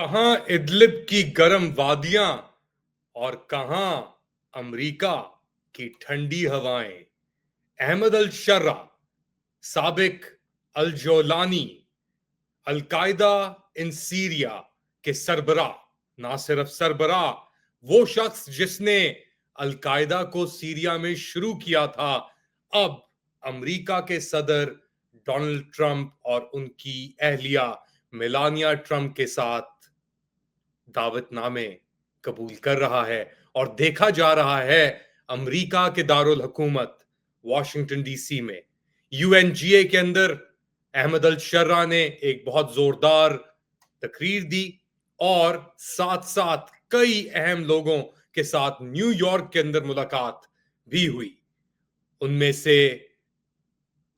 कहां इदलिब की गर्म वादियां और कहां अमेरिका की ठंडी हवाएं। अहमद अल शर्रा, साबिक अल जोलानी, अलकायदा इन सीरिया के सरबराह, ना सिर्फ सरबराह, वो शख्स जिसने अलकायदा को सीरिया में शुरू किया था, अब अमेरिका के सदर डोनाल्ड ट्रंप और उनकी अहलिया मेलानिया ट्रंप के साथ दावतनामे कबूल कर रहा है। और देखा जा रहा है अमेरिका के दारुल हुकूमत वॉशिंगटन डीसी में यूएनजीए के अंदर अहमद अल शर्रा ने एक बहुत जोरदार तकरीर दी और साथ साथ कई अहम लोगों के साथ न्यूयॉर्क के अंदर मुलाकात भी हुई। उनमें से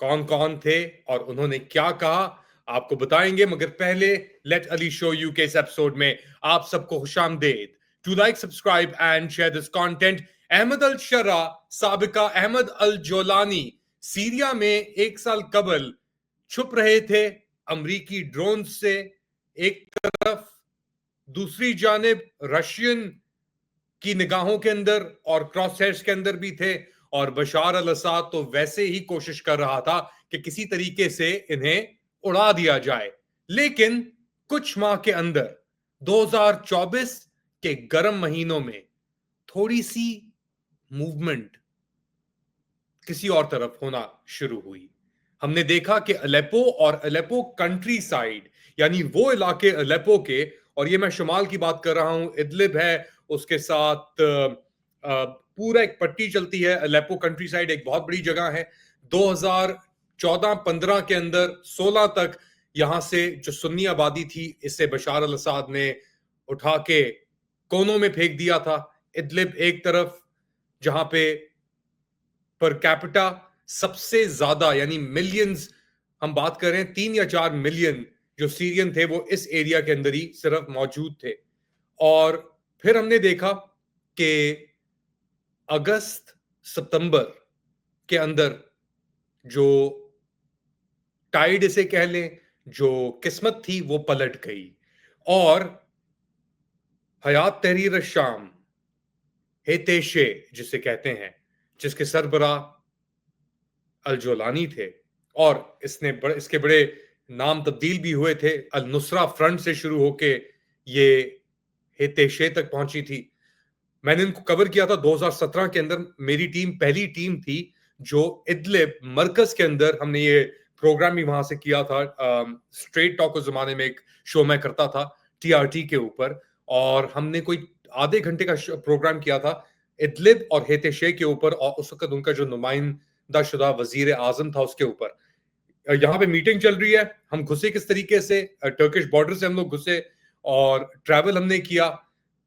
कौन कौन थे और उन्होंने क्या कहा आपको बताएंगे, मगर पहले लेट अली शो यू के इस एपिसोड में आप सबको खुशामदेद। To like, subscribe and share this content. Ahmed al Sharaa, साबिका अहमद अल जोलानी, सीरिया में एक साल कबल छुप रहे थे अमरीकी ड्रोन से एक तरफ, दूसरी जानिब रशियन की निगाहों के अंदर और क्रॉस हेयर्स के अंदर भी थे। और बशार अल असद तो वैसे ही कोशिश कर रहा था कि किसी तरीके से इन्हें उड़ा दिया जाए। लेकिन कुछ माह के अंदर 2024 के गर्म महीनों में थोड़ी सी मूवमेंट किसी और तरफ होना शुरू हुई। हमने देखा कि अलेपो और अलेपो कंट्री साइड, यानी वो इलाके अलेपो के, और ये मैं शुमाल की बात कर रहा हूं, इदलिब है, उसके साथ पूरा एक पट्टी चलती है। अलेपो कंट्री साइड एक बहुत बड़ी जगह है। 2014-15 के अंदर 16 तक यहां से जो सुन्नी आबादी थी, इसे बशार अल असद ने उठा के कोनों में फेंक दिया था। इदलिब एक तरफ जहां पे पर कैपिटा सबसे ज्यादा, यानी मिलियंस, हम बात कर रहे हैं 3 या 4 मिलियन जो सीरियन थे वो इस एरिया के अंदर ही सिर्फ मौजूद थे। और फिर हमने देखा कि अगस्त सितंबर के अंदर जो टाइड इसे कह लें, जो किस्मत थी वो पलट गई और हयात तहरीर शाम, हेतेशे जिसे कहते हैं, जिसके सरबराह अल जोलानी थे, और इसके बड़े नाम तब्दील भी हुए थे। अल नुसरा फ्रंट से शुरू होके ये हेतेशे तक पहुंची थी। मैंने इनको कवर किया था 2017 के अंदर। मेरी टीम पहली टीम थी जो इदलिब मरकज के अंदर, हमने ये प्रोग्राम भी वहां से किया था। स्ट्रेट टॉक उस जमाने में एक शो मैं करता था टीआरटी के ऊपर, और हमने कोई आधे घंटे का प्रोग्राम किया था इदलिब और हेतेशे के ऊपर, और उस वक्त उनका जो नुमाइंदा शुदा वजीर आजम था उसके ऊपर। यहाँ पे मीटिंग चल रही है, हम घुसे किस तरीके से, टर्किश बॉर्डर से हम लोग घुसे और ट्रैवल हमने किया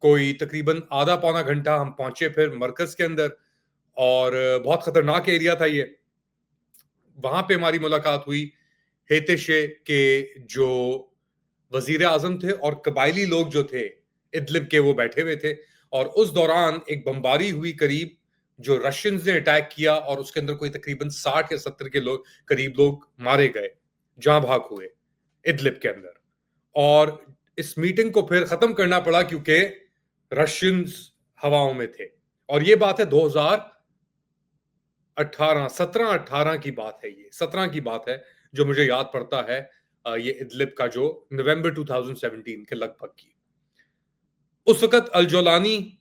कोई तकरीबन आधा पौना घंटा। हम पहुंचे फिर मरकज के अंदर, और बहुत खतरनाक एरिया था ये। वहां पे हमारी मुलाकात हुई हेतेशे के जो वजीर आजम थे, और कबायली लोग जो थे इदलिब के वो बैठे हुए थे। और उस दौरान एक बमबारी हुई करीब, जो रशियंस ने अटैक किया, और उसके अंदर कोई तकरीबन 60 या 70 के लोग करीब लोग मारे गए, जहां भाग हुए इदलिब के अंदर। और इस मीटिंग को फिर खत्म करना पड़ा क्योंकि रशियंस हवाओं में थे। और ये बात है 2018, 17-18 की बात है, ये 17 की बात है जो मुझे याद पड़ता है। ये इदलिब का जो नवंबर 2017 के लगभग की, उस वक्त अलजोलानी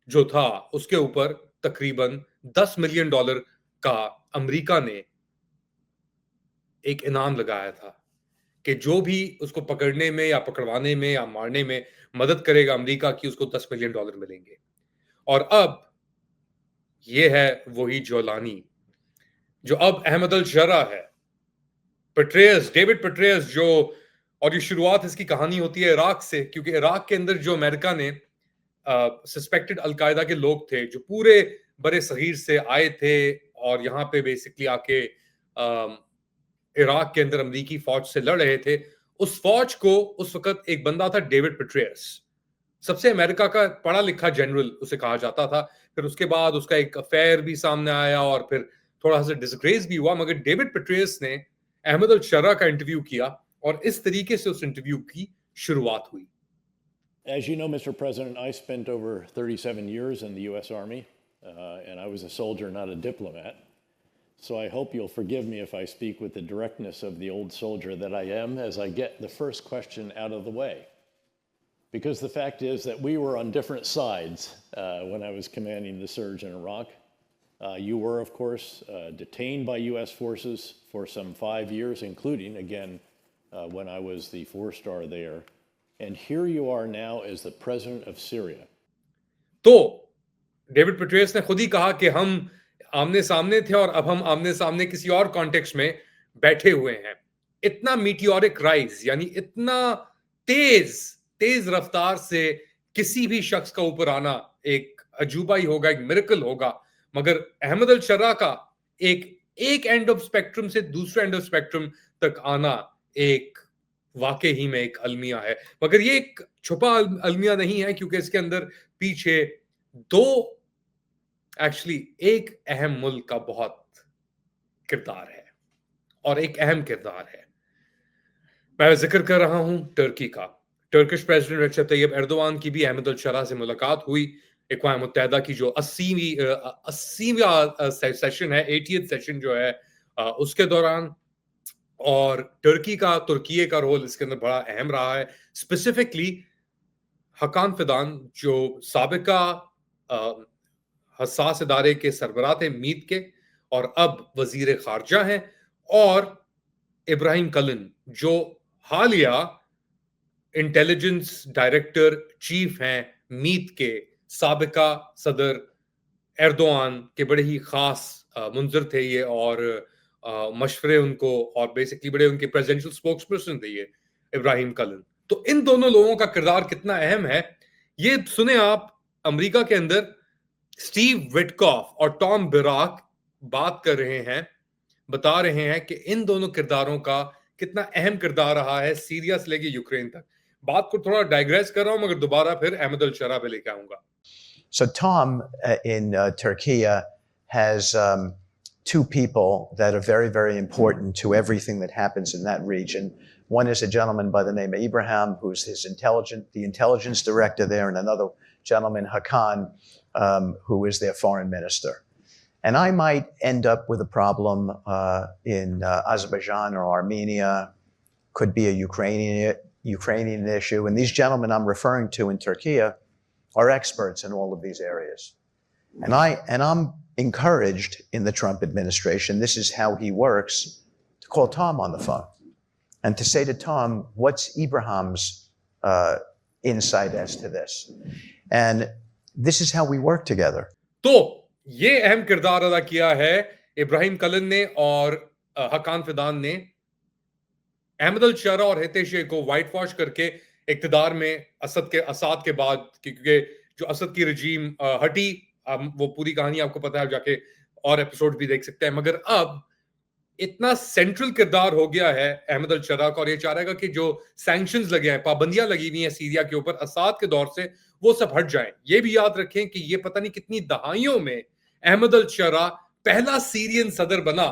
जो था उसके ऊपर तकरीबन $10 मिलियन का अमेरिका ने एक इनाम लगाया था कि जो भी उसको पकड़ने में या पकड़वाने में या मारने में मदद करेगा अमेरिका की, उसको $10 मिलियन मिलेंगे। और अब ये है वही जोलानी जो अब अहमद अल शर्रा है। पेट्रेयस, डेविड पेट्रेयस जो, और ये शुरुआत इसकी कहानी होती है इराक से, क्योंकि इराक के अंदर जो अमेरिका ने सस्पेक्टेड अलकायदा के लोग थे जो पूरे बरे सगीर से आए थे और यहाँ पे बेसिकली आके इराक के अंदर अमेरिकी फौज से लड़ रहे थे, उस फौज को उस वक्त एक बंदा था डेविड पेट्रेयस, सबसे अमेरिका का पढ़ा लिखा जनरल उसे कहा जाता था। फिर उसके बाद उसका एक अफेयर भी सामने आया और फिर थोड़ा सा डिसग्रेस भी हुआ, मगर डेविड पेट्रेयस ने अहमद अल शर्रा का इंटरव्यू किया और इस तरीके से उस इंटरव्यू की शुरुआत हुई। As you know, Mr. President, I spent over 37 years in the U.S. Army, and I was a soldier, not a diplomat. So I hope you'll forgive me if I speak with the directness of the old soldier that I am as I get the first question out of the way. Because the fact is that we were on different sides when I was commanding the surge in Iraq. You were, of course, detained by U.S. forces for some 5 years, including, again, when I was the 4-star there. And here you are now as the president of Syria. तो David पेट्रेयस ने खुद ही कहा कि हम आमने सामने थे और अब हम आमने सामने किसी और कॉन्टेक्स्ट में बैठे हुए हैं. इतना मीटियोरिक राइज, यानी इतना तेज तेज रफ्तार से किसी भी शख्स का ऊपर आना एक अजूबा ही होगा, एक मिरेकल होगा. मगर अहमद अल शर्रा का एक एंड ऑफ स्पेक्ट्रम से दूसरे एंड ऑफ स्पेक्ट्रम तक आना एक वाकई ही में एक अलमिया है. मगर ये एक छुपा अलमिया नहीं है, क्योंकि इसके अंदर पीछे एक्चुअली एक अहम मुल्क का बहुत किरदार है और एक अहम किरदार है. मैं जिक्र कर रहा हूं टर्की का. Turkish president Recep Tayyip Erdogan की भी अहमद अल शर्रा से मुलाकात हुई. अक़वाम मुत्तहिदा की जो 80वां सेशन है, 80th सेशन जो है, उसके दौरान. और तुर्की का रोल इसके अंदर बड़ा अहम रहा है. स्पेसिफिकली हकान फिदान जो साबिका हसास इदारे के सरबराह थे मीत के, और अब वजीर खारजा हैं, और इब्राहिम कलिन जो हालिया इंटेलिजेंस डायरेक्टर चीफ हैं मीत के. साबिका सदर एर्दोआन के बड़े ही खास मुंजर थे ये, और मशवरे उनको, और बेसिकली बड़े उनके प्रेसिडेंशियल स्पोक्सपर्सन थे ये इब्राहिम कलिन. तो इन दोनों लोगों का किरदार कितना अहम है, ये सुने आप. अमेरिका के अंदर स्टीव विटकॉफ और टॉम बिराक बात कर रहे हैं, बता रहे हैं कि इन दोनों किरदारों का कितना अहम किरदार रहा है सीरिया से लेके यूक्रेन तक. बात को थोड़ा डाइग्रेस कर रहा हूं, मगर दोबारा फिर अहमद अल शर्रा पे लेके आऊंगा. So Tom in Turkey has two people that are very, very important to everything that happens in that region. One is a gentleman by the name of Ibrahim, who's the intelligence director there, and another gentleman, Hakan, who is their foreign minister. And I might end up with a problem in Azerbaijan or Armenia, could be a Ukrainian issue. And these gentlemen I'm referring to in Turkey are experts in all of these areas. And I'm encouraged in the Trump administration, this is how he works, to call Tom on the phone and to say to Tom, what's Ibrahim's insight as to this? And this is how we work together. तो ये अहम किरदार अदा किया है इब्राहिम कलिन ने और हकान Fidan ने. अहमद अल शर्रा और हितेशे को व्हाइट वॉश करके इक्तदार में असाद के बाद, क्योंकि जो असद की रजीम हटी, वो पूरी कहानी आपको पता है, जाके और एपिसोड भी देख सकते हैं. मगर अब इतना सेंट्रल किरदार हो गया है अहमद अल शर्रा का, और ये चाह रहा है कि जो सैंक्शंस लगे हैं, पाबंदियां लगी हुई हैं सीरिया के ऊपर असाद के दौर से, वो सब हट जाएं. ये भी याद रखें कि ये पता नहीं कितनी दहाइयों में अहमद अल शर्रा पहला सीरियन सदर बना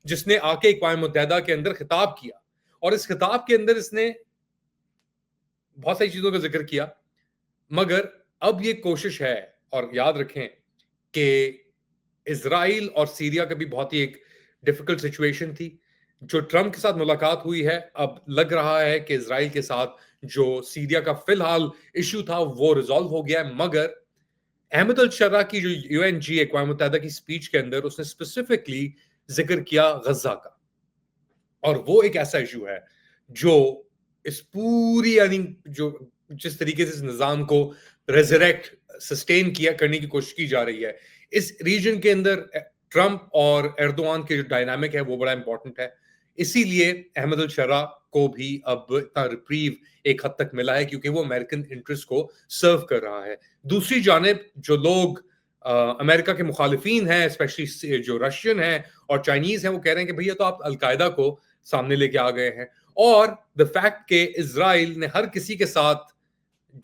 जिसने आके अक़वाम मुत्तहिदा के अंदर खिताब किया. और इस खिताब के अंदर इसने बहुत सारी चीजों का जिक्र किया. मगर अब ये कोशिश है, और याद रखें कि इजराइल और सीरिया का भी बहुत ही एक डिफिकल्ट सिचुएशन थी. जो ट्रंप के साथ मुलाकात हुई है, अब लग रहा है कि इजराइल के साथ जो सीरिया का फिलहाल इशू था वो रिजॉल्व हो गया है. मगर अहमद अल शर्रा की जो यूएनजी अक़वाम मुत्तहिदा की स्पीच के अंदर उसने स्पेसिफिकली जिक्र किया गजा का, और वो एक ऐसा इशू है जो इस पूरी, यानी जो जिस तरीके से इस निजाम को रेजरेक्ट सस्टेन करने की कोशिश की जा रही है इस रीजन के अंदर, ट्रंप और एर्दोआन के जो डायनामिक है वो बड़ा इंपॉर्टेंट है. इसीलिए अहमद अल शर्रा को भी अब इतना रिप्रीव एक हद तक मिला है, क्योंकि वो अमेरिकन इंटरेस्ट को सर्व कर रहा है. दूसरी जानिब जो लोग अमेरिका के मुखालिफिन हैं, स्पेशली जो रशियन हैं और चाइनीज हैं, वो कह रहे हैं कि भैया तो आप अलकायदा को सामने लेके आ गए हैं, और द फैक्ट के इजराइल ने हर किसी के साथ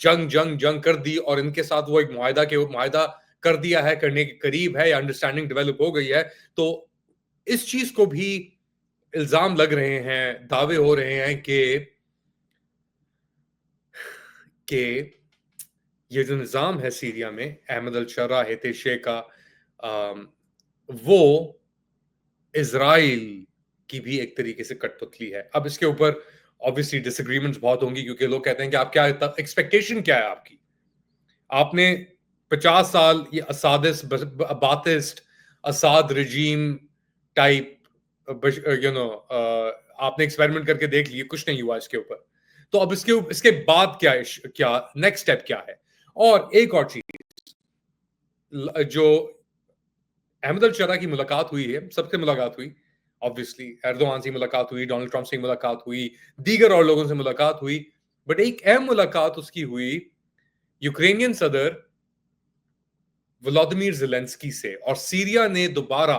जंग कर दी, और इनके साथ वो एक मुआहदा कर दिया है, करने के करीब है, या अंडरस्टैंडिंग डेवलप हो गई है. तो इस चीज को भी इल्जाम लग रहे हैं, दावे हो रहे हैं कि ये जो निज़ाम है सीरिया में, अहमद अल-शरा, हेतेशे का, वो इज़राइल की भी एक तरीके से कठपुतली है। अब इसके ऊपर ऑब्वियसली डिसएग्रीमेंट्स बहुत होंगी, क्योंकि लोग कहते हैं कि आप क्या एक्सपेक्टेशन क्या है आपकी? आपने 50 साल ये बातिस्ट असाद रिजीम टाइप आपने एक्सपेरिमेंट करके देख लिए, कुछ नहीं हुआ इसके ऊपर। तो अब इसके बाद क्या नेक्स्ट स्टेप क्या है? और एक और चीज, जो अहमद अल-शरा की मुलाकात हुई है, सबसे मुलाकात हुई, ऑब्वियसली एर्दोआन से मुलाकात हुई, डोनाल्ड ट्रंप से मुलाकात हुई, दीगर और लोगों से मुलाकात हुई, बट एक अहम मुलाकात उसकी हुई यूक्रेनियन सदर व्लादिमीर ज़ेलेंस्की से। और सीरिया ने दोबारा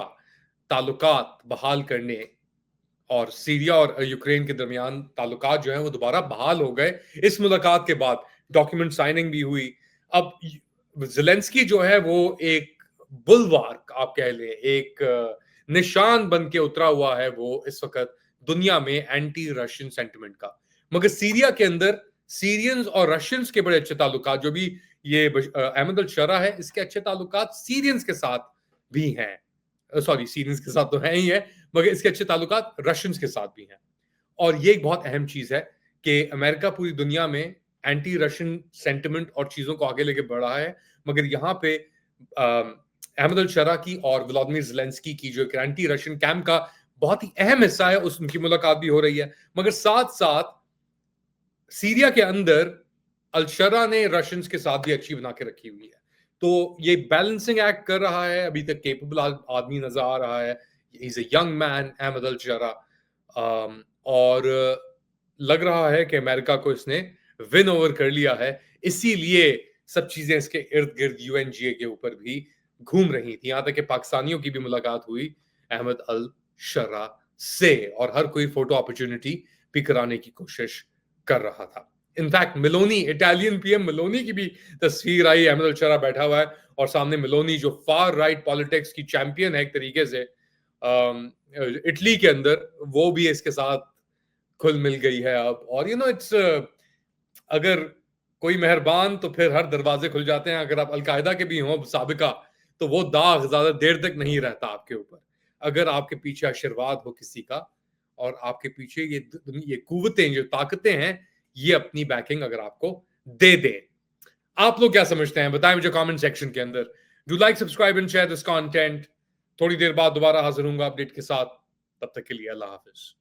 ताल्लुकात बहाल करने, और सीरिया और यूक्रेन के दरमियान ताल्लुकात जो है वो दोबारा बहाल हो गए इस मुलाकात के बाद। डॉक्यूमेंट साइनिंग भी हुई। अब ज़ेलेंस्की जो है वो एक बुलवार्क आप कह लें, एक निशान बन के उतरा हुआ है वो इस वक्त दुनिया में एंटी रशियन सेंटिमेंट का। मगर सीरिया के अंदर सीरियंस और रशियंस के बड़े अच्छे ताल्लुकात, जो भी ये अहमद अल-शरा है, इसके अच्छे ताल्लुकात सीरियंस के साथ भी हैं। सॉरी, सीरियंस के साथ तो है ही है, मगर इसके अच्छे ताल्लुकात रशियंस के साथ भी हैं। और ये एक बहुत अहम चीज है कि अमेरिका पूरी दुनिया में एंटी रशियन सेंटिमेंट और चीजों को आगे लेके बढ़ रहा है, मगर यहाँ पे अहमद अल-शरा की और व्लादिमीर ज़ेलेंस्की की जो एक एंटी रशियन कैंप का बहुत ही अहम हिस्सा है, उनकी मुलाकात भी हो रही है। मगर साथ साथ सीरिया के अंदर अल-शरा ने रशियंस के साथ भी अच्छी बना के रखी हुई है। तो ये बैलेंसिंग एक्ट कर रहा है, अभी तक केपेबल आदमी नजर आ रहा है। He is a young man, Ahmed al Sharaa, और लग रहा है कि अमेरिका को इसने विन ओवर कर लिया है। इसीलिए सब चीजें इसके इर्द गिर्द यूएनजीए के ऊपर भी घूम रही थी। यहां तक कि पाकिस्तानियों की भी मुलाकात हुई अहमद अल-शरा से, और हर कोई फोटो अपॉर्चुनिटी भी कराने की कोशिश कर रहा था। इनफैक्ट मिलोनी, इटालियन पीएम मिलोनी की भी तस्वीर आई, अहमद अल-शरा बैठा हुआ है और सामने मिलोनी जो फार राइट पॉलिटिक्स की चैंपियन है एक तरीके से इटली के अंदर, वो भी इसके साथ खुल मिल गई है अब। और इट्स अगर कोई मेहरबान तो फिर हर दरवाजे खुल जाते हैं। अगर आप अलकायदा के भी हो साबिका, तो वो दाग ज्यादा देर तक नहीं रहता आपके ऊपर, अगर आपके पीछे आशीर्वाद हो किसी का, और आपके पीछे ये कुव्वतें, जो ताकतें हैं, ये अपनी बैकिंग अगर आपको दे दें। आप लोग क्या समझते हैं, बताएं मुझे कमेंट सेक्शन के अंदर। Do like, subscribe and share this content. थोड़ी देर बाद दोबारा हाजिर होऊंगा अपडेट के साथ, तब तक के लिए अल्लाह हाफिज।